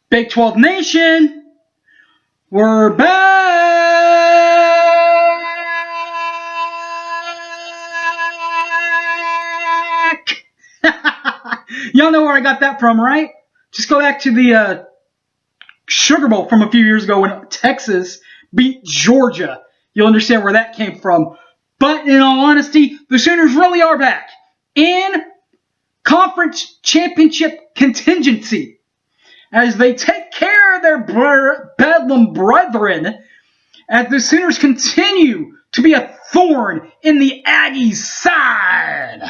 Big 12 Nation, we're back! Y'all know where I got that from, right? Just go back to the Sugar Bowl from a few years ago when Texas beat Georgia. You'll understand where that came from. But in all honesty, the Sooners really are back in conference championship contingency as they take care of their Bedlam brethren, as the Sooners continue to be a thorn in the Aggies' side.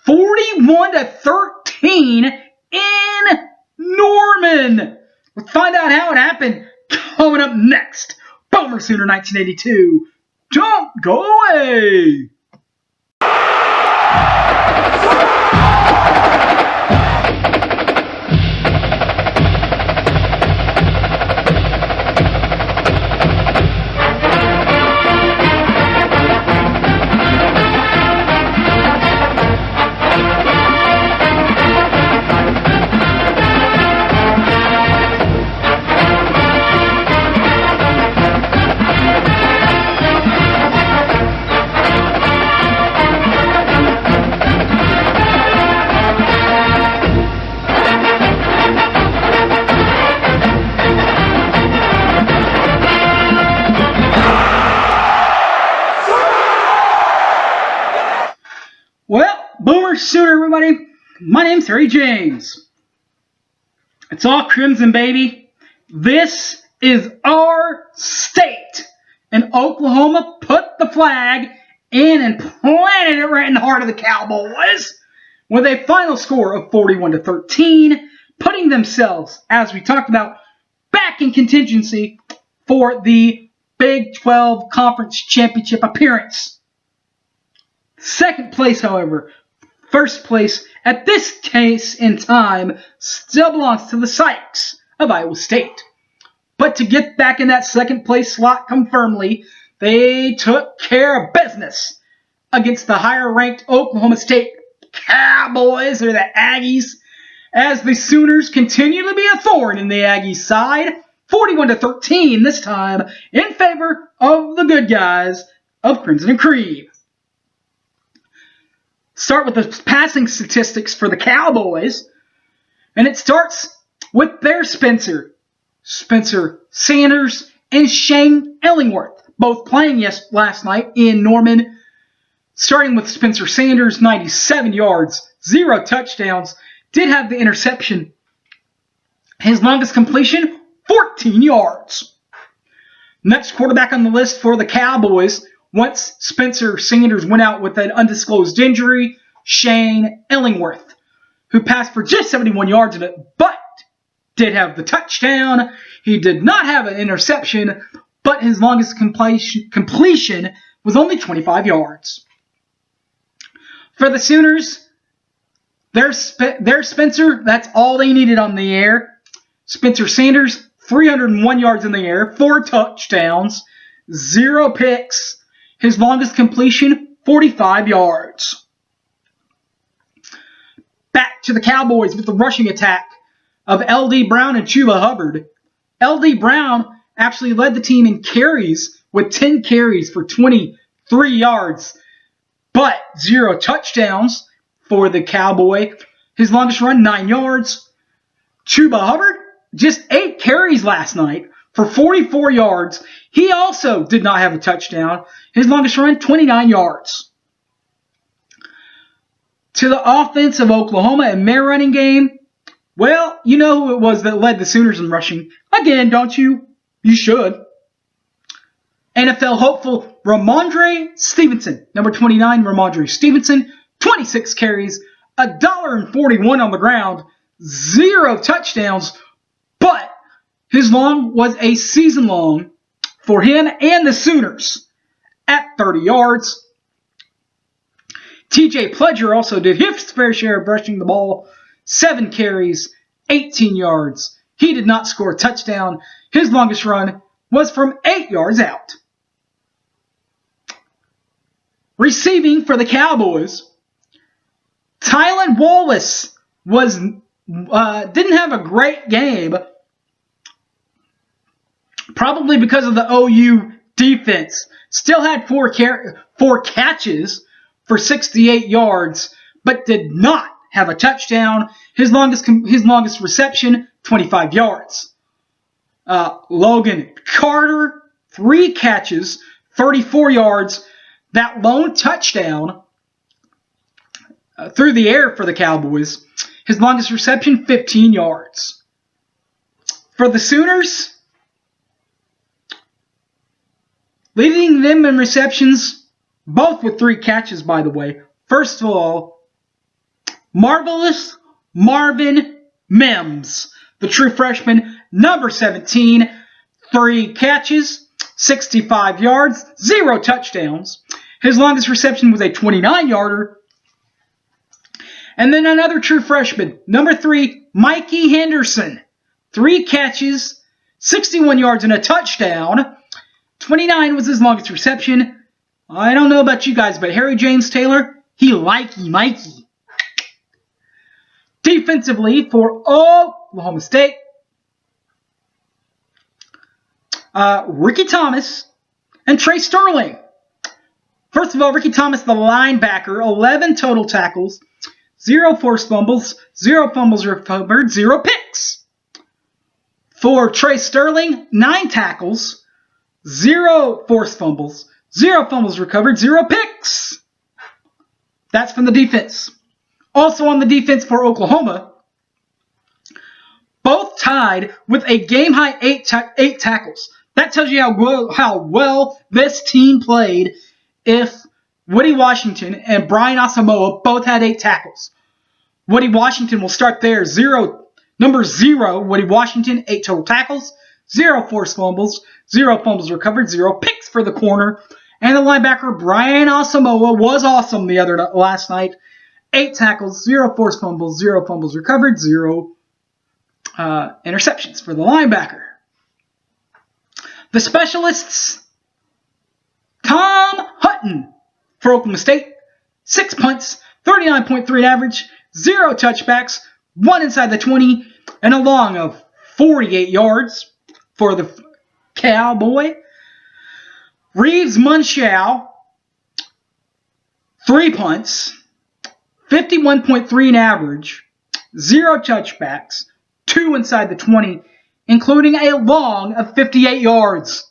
41-13 in Norman. We'll find out how it happened coming up next. Boomer Sooner 1982. Don't go away. Well, Boomer Sooner, everybody. My name's Harry James. It's all Crimson, baby. This is our state. And Oklahoma put the flag in and planted it right in the heart of the Cowboys with a final score of 41-13, putting themselves, as we talked about, back in contingency for the Big 12 Conference Championship appearance. Second place, however, first place at this case in time still belongs to the Sykes of Iowa State. But to get back in that second place slot confirmedly, they took care of business against the higher ranked Oklahoma State Cowboys, or the Aggies, as the Sooners continue to be a thorn in the Aggies' side, 41-13 this time in favor of the good guys of Crimson and Cream. Start with the passing statistics for the Cowboys, and it starts with their Spencer Sanders and Shane Illingworth, both playing last night in Norman. Starting with Spencer Sanders, 97 yards, 0 touchdowns, did have the interception. His longest completion, 14 yards. Next quarterback on the list for the Cowboys, once Spencer Sanders went out with an undisclosed injury, Shane Illingworth, who passed for just 71 yards in it, but did have the touchdown. He did not have an interception, but his longest completion was only 25 yards. For the Sooners, their Spencer, that's all they needed on the air. Spencer Sanders, 301 yards in the air, 4 touchdowns, 0 picks. His longest completion, 45 yards. Back to the Cowboys with the rushing attack of L.D. Brown and Chuba Hubbard. L.D. Brown actually led the team in carries with 10 carries for 23 yards, but 0 touchdowns for the Cowboy. His longest run, 9 yards. Chuba Hubbard, just 8 carries last night for 44 yards. He also did not have a touchdown. His longest run, 29 yards. To the offense of Oklahoma and their running game, well, you know who it was that led the Sooners in rushing. Again, don't you? You should. NFL hopeful Ramondre Stevenson. Number 29, Ramondre Stevenson. 26 carries, $1.41 on the ground, 0 touchdowns, but his long was a season long for him and the Sooners at 30 yards. TJ Pledger also did his fair share of rushing the ball, 7 carries, 18 yards. He did not score a touchdown. His longest run was from 8 yards out. Receiving for the Cowboys, Tylan Wallace didn't have a great game, probably because of the OU defense. Still had four catches for 68 yards, but did not have a touchdown. His longest reception, 25 yards. Logan Carter, 3 catches, 34 yards. That lone touchdown through the air for the Cowboys. His longest reception, 15 yards. For the Sooners, leading them in receptions, both with 3 catches, by the way. First of all, marvelous Marvin Mims, the true freshman, number 17, 3 catches, 65 yards, 0 touchdowns. His longest reception was a 29-yarder. And then another true freshman, number 3, Mikey Henderson, 3 catches, 61 yards and a touchdown. 29 was his longest reception. I don't know about you guys, but Harry James Taylor, he likey Mikey. Defensively for Oklahoma State, Ricky Thomas and Trey Sterling. First of all, Ricky Thomas, the linebacker, 11 total tackles, 0 forced fumbles, 0 fumbles recovered, 0 picks. For Trey Sterling, 9 tackles, 0 forced fumbles, 0 fumbles recovered, 0 picks. That's from the defense. Also on the defense for Oklahoma, both tied with a game-high 8 tackles. That tells you how well this team played if Woody Washington and Brian Asamoah both had 8 tackles. Woody Washington will start there. Number 0, Woody Washington, 8 total tackles, 0 forced fumbles, 0 fumbles recovered, 0 picks for the corner. And the linebacker, Brian Asamoah, was awesome last night. 8 tackles, 0 forced fumbles, 0 fumbles recovered, 0 interceptions for the linebacker. The specialists, Tom Hutton for Oklahoma State, 6 punts, 39.3 average, 0 touchbacks, 1 inside the 20, and a long of 48 yards for the Cowboy. Reeves Munshaw, 3 punts, 51.3 in average, 0 touchbacks, 2 inside the 20, including a long of 58 yards.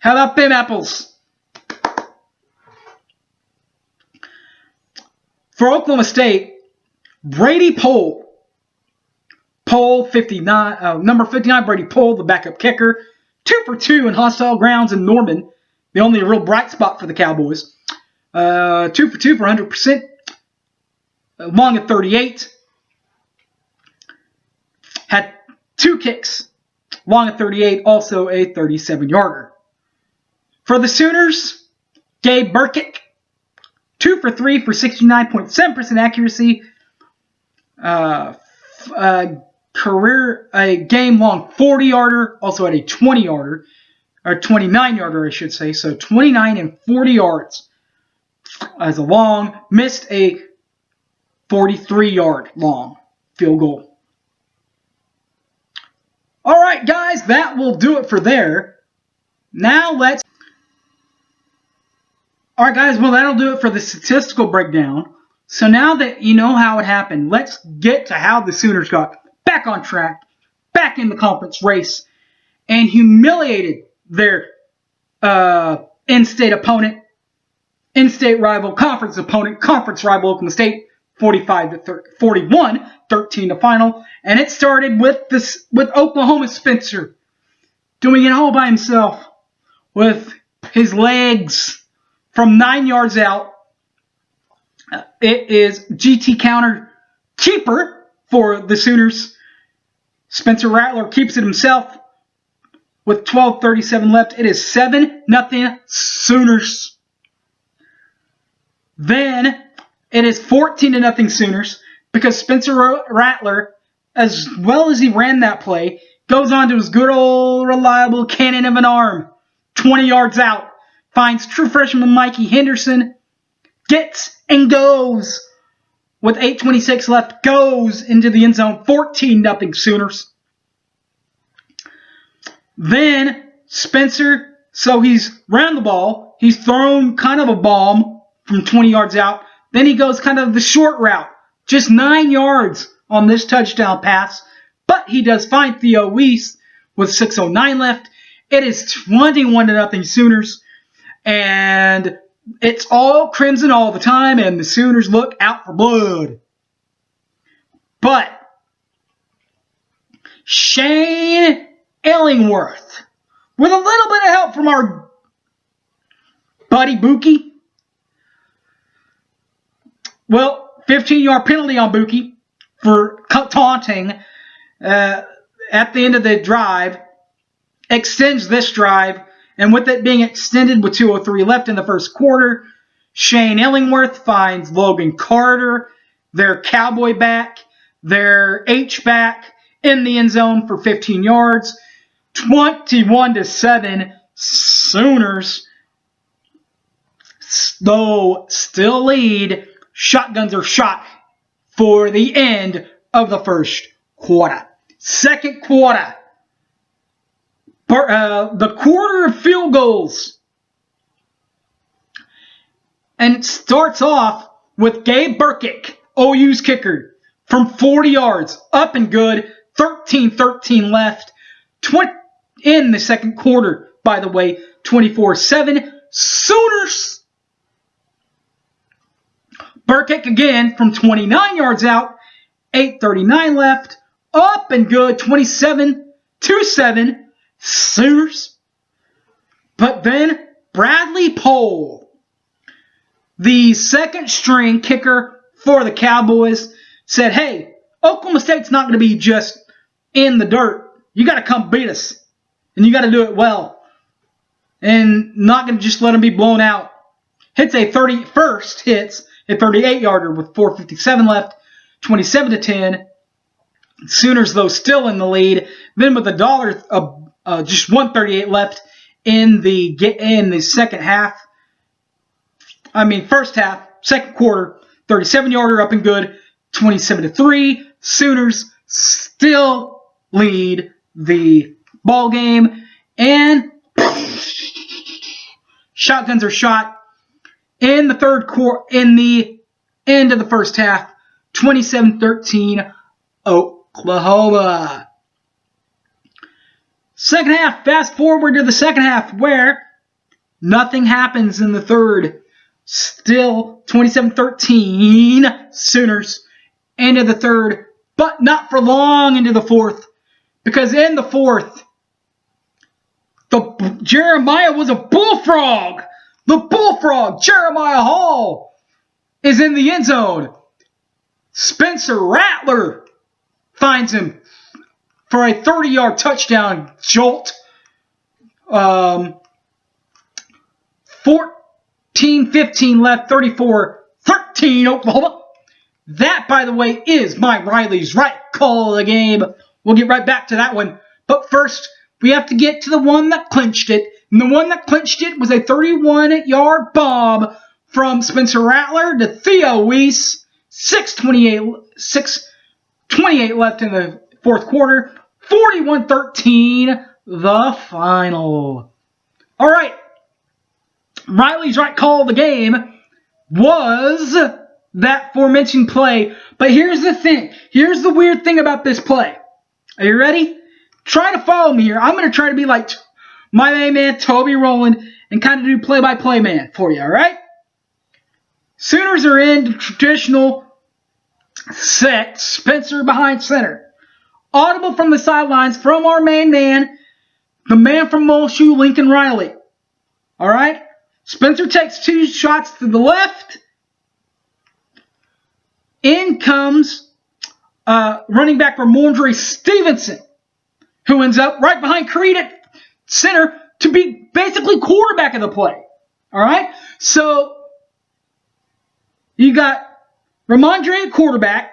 How about them apples? For Oklahoma State, Brady Pohl, number 59, Brady Pohl, the backup kicker, 2 for 2 in hostile grounds in Norman, the only real bright spot for the Cowboys. 2 for 2 for 100%, long at 38. Had 2 kicks, long at 38, also a 37-yarder. For the Sooners, Gabe Burkitt, 2 for 3 for 69.7% accuracy. A game-long 40-yarder, also had a 20-yarder, or 29-yarder, I should say. So 29 and 40 yards as a long, missed a 43-yard long field goal. All right, guys, that will do it for there. Now let's... All right, guys, well, that'll do it for the statistical breakdown. So now that you know how it happened, let's get to how the Sooners got back on track, back in the conference race, and humiliated their in-state opponent, in-state rival, conference opponent, conference rival Oklahoma State, 45-41, 13 to final. And it started with Oklahoma Spencer doing it all by himself with his legs from 9 yards out. It is GT counter keeper for the Sooners. Spencer Rattler keeps it himself with 12:37 left. It is 7-0 Sooners. Then it is 14-0 Sooners because Spencer Rattler, as well as he ran that play, goes on to his good old reliable cannon of an arm. 20 yards out. Finds true freshman Mikey Henderson. Gets and goes. With 8:26 left, goes into the end zone. 14-0 Sooners. Then Spencer, so he's round the ball. He's thrown kind of a bomb from 20 yards out. Then he goes kind of the short route. Just 9 yards on this touchdown pass. But he does find Theo Wease with 6:09 left. It is 21-0 Sooners. And it's all crimson all the time. And the Sooners look out for blood. But Shane Illingworth, with a little bit of help from our buddy Buki. Well, 15-yard penalty on Buki for taunting at the end of the drive. Extends this drive. And with it being extended with 2:03 left in the first quarter, Shane Illingworth finds Logan Carter, their Cowboy back, their H-back, in the end zone for 15 yards. 21-7 Sooners, though still lead. Shotguns are shot for the end of the first quarter. Second quarter. The quarter of field goals. And it starts off with Gabe Burkick, OU's kicker, from 40 yards, up and good, 13-13 left. In the second quarter, by the way, 24-7. Sooners. Burkick again from 29 yards out, 8:39 left, up and good, 27-7. Sooners. But then Bradley Pohl, the second string kicker for the Cowboys, said, hey, Oklahoma State's not going to be just in the dirt. You got to come beat us. And you got to do it well. And not going to just let them be blown out. Hits a 38-yarder with 4:57 left, 27-10. Sooners, though, still in the lead. Then with just 1:38 left in the second half. First half, second quarter, 37-yarder up and good, 27-3. Sooners still lead the ball game, and shotguns are shot in the third quarter, in the end of the first half, 27-13 Oklahoma. Second half, fast forward to the second half, where nothing happens in the third. Still 27-13 Sooners. End of the third, but not for long into the fourth. Because in the fourth, Jeremiah was a bullfrog. The bullfrog, Jeremiah Hall, is in the end zone. Spencer Rattler finds him for a 30-yard touchdown jolt. 14-15 left, 34-13 Oklahoma. That, by the way, is Mike Riley's right call of the game. We'll get right back to that one. But first, we have to get to the one that clinched it. And the one that clinched it was a 31-yard bomb from Spencer Rattler to Theo Wease. 6:28 left in the fourth quarter. 41-13, the final. All right. Riley's right call of the game was that aforementioned play. But here's the thing. Here's the weird thing about this play. Are you ready? Try to follow me here. I'm going to try to be like my main man, Toby Rowland, and kind of do play-by-play man for you, all right? Sooners are in the traditional set. Spencer behind center. Audible from the sidelines from our main man, the man from Muleshoe, Lincoln Riley. All right? Spencer takes 2 shots to the left. In comes running back Ramondre Stevenson, who ends up right behind Creed at center to be basically quarterback of the play. All right? So, you got Ramondre at quarterback,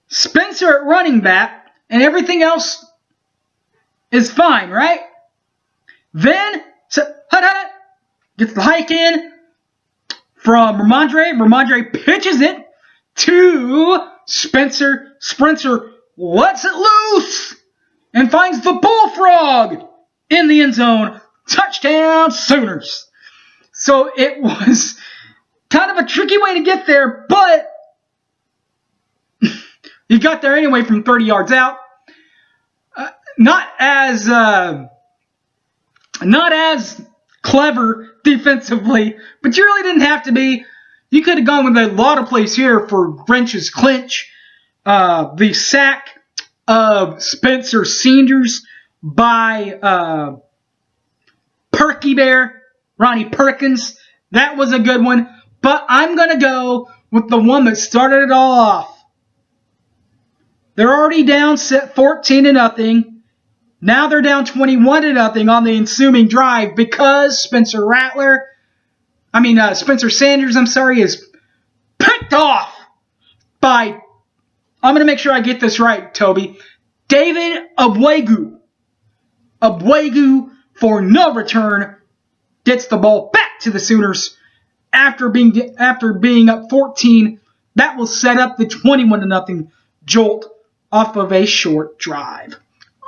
Spencer at running back, and everything else is fine, right? Then, gets the hike in from Ramondre. Ramondre pitches it to Spencer. Spencer lets it loose and finds the bullfrog, in the end zone. Touchdown, Sooners. So it was kind of a tricky way to get there, but he got there anyway from 30 yards out. Not as clever defensively, but you really didn't have to be. You could have gone with a lot of plays here for Grinch's clinch. The sack of Spencer Sanders by Perky Bear, Ronnie Perkins. That was a good one. But I'm going to go with the one that started it all off. They're already down 14-0. Now they're down 21-0 on the ensuing drive because Spencer Sanders, is picked off by, I'm going to make sure I get this right, Toby, David Ugwoegbu. Ugwoegbu, for no return, gets the ball back to the Sooners after being up 14. That will set up the 21-0 jolt off of a short drive.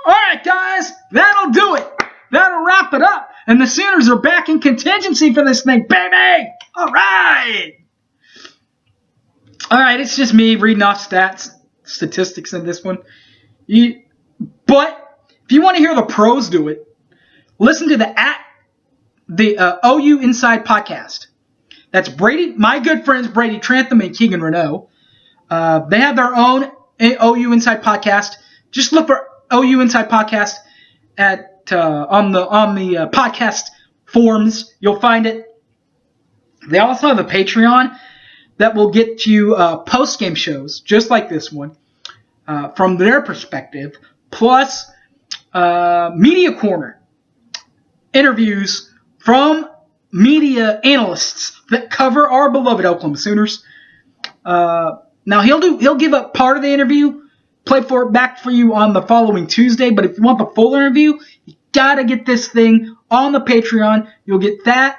All right, guys, that'll do it. That'll wrap it up. And the Sooners are back in contingency for this thing, baby. All right. All right, it's just me reading off statistics in this one. But if you want to hear the pros do it, listen to the OU Inside podcast. That's my good friends Brady Trantham and Keegan Renault. They have their own OU Inside podcast. Just look for OU Inside podcast on the podcast forums. You'll find it. They also have a Patreon that will get you post-game shows, just like this one, from their perspective, plus Media Corner interviews from media analysts that cover our beloved Oklahoma Sooners. Now he'll give up part of the interview, play back for you on the following Tuesday. But if you want the full interview, you gotta get this thing on the Patreon. You'll get that.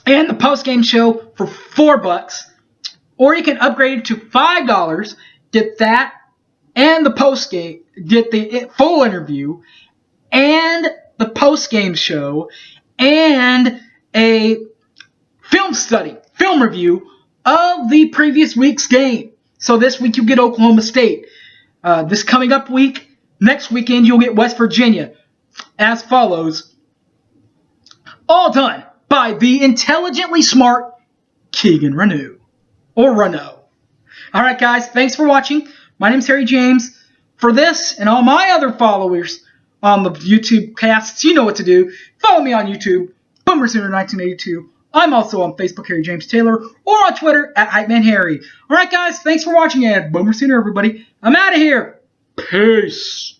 And the post-game show for $4, or you can upgrade it to $5. Get that and the post-game. Get the full interview and the post-game show and a film review of the previous week's game. So this week you get Oklahoma State. This coming up week, next weekend you'll get West Virginia. As follows. All done by the intelligently smart Keegan Renault. Or Renault. Alright guys, thanks for watching. My name's Harry James. For this and all my other followers on the YouTube casts, you know what to do. Follow me on YouTube, BoomerSooner1982. I'm also on Facebook, Harry James Taylor, or on Twitter at HypeManHarry. Alright guys, thanks for watching, and Boomer Sooner everybody. I'm out of here. Peace.